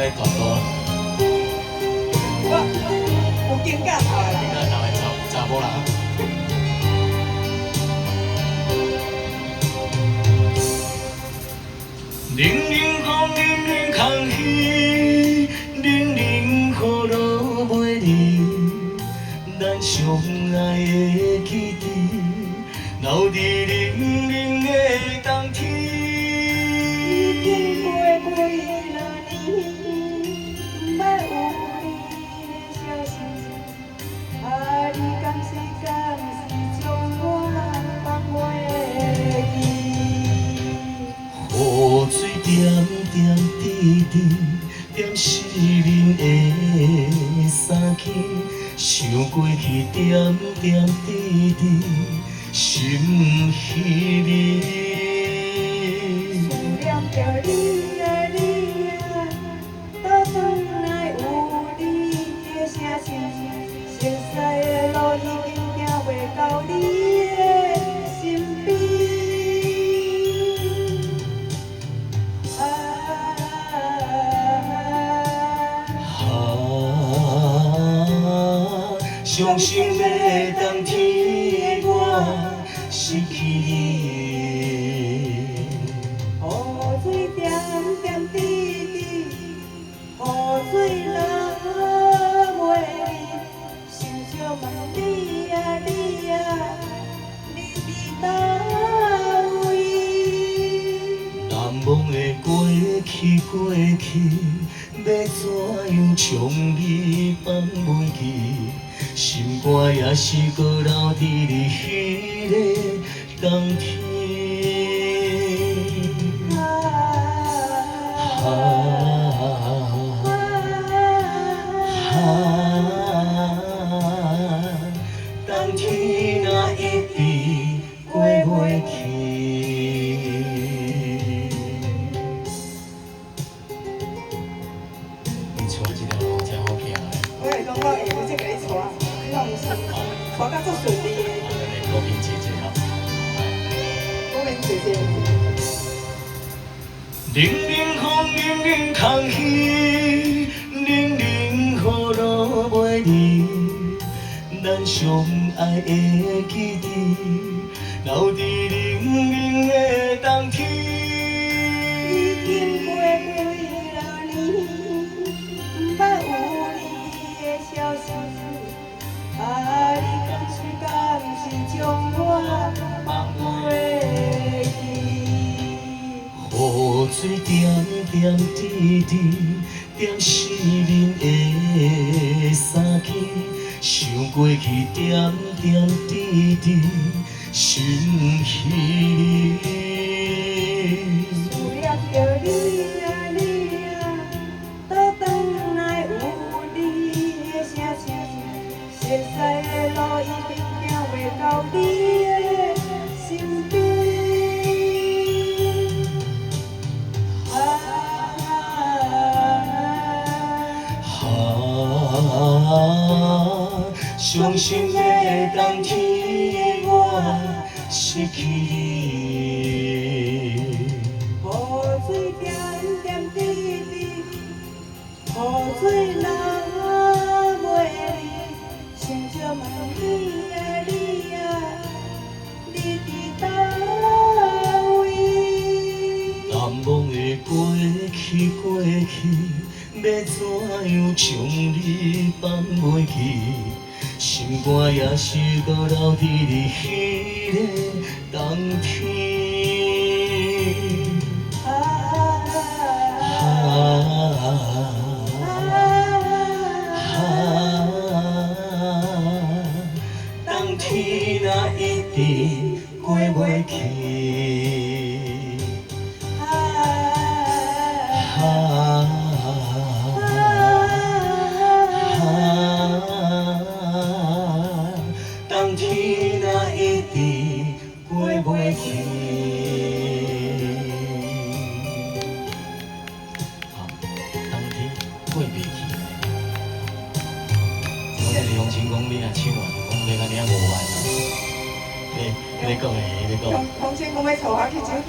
该大多啦。我有惊讶头你看头的查某人。冷冷风，冷冷空气，冷冷雨落袂离，咱相爱的记忆，留伫冷冷的冬天。已经过几了年，不捌有你的消息。啊，你敢是将我放袂记？雨水点点滴滴，点湿恁的衫起，想过去点点滴滴，心稀微。思念着你啊你啊，倒转来有你的声声，熟悉的路已经行袂到你的身边。伤心的冬天，我失去你。雨水点点滴滴，雨水落袂离。想着问你啊你啊，你伫倒位？难忘的过去，要怎样将你放袂记？心肝也是搁留伫你迄个冬天。冬天若一直过袂去。你唱这条路真好听嘞！我是讲我下晡才甲你带，我毋是带甲足顺利的。高平姐姐好。我免谢谢。冷冷风，冷冷空气，冷冷雨落袂离，咱相爱的记忆，留伫冷冷的冬天。已经过几了年，不捌有你的消息。啊，你敢是将我放袂记？雨水点点滴滴，点湿恁的衫起，想过去点点滴滴，心稀微。思念着你啊你啊，倒转来有你的声声，熟悉的路已经行袂到你的身边。伤心的冬天，我失去你。雨水点点滴滴，雨水落袂离。想着问你啊你啊，你伫倒位？难忘的过去，要怎样将你放袂记？心肝也是搁留伫你迄个冬天。冬天若一直过袂去。冬天若一直过袂去。冬天过袂去。我这是乡亲讲你若唱啊，讲要甲你啊无爱。你讲的，你讲。同先讲要带我去酒店。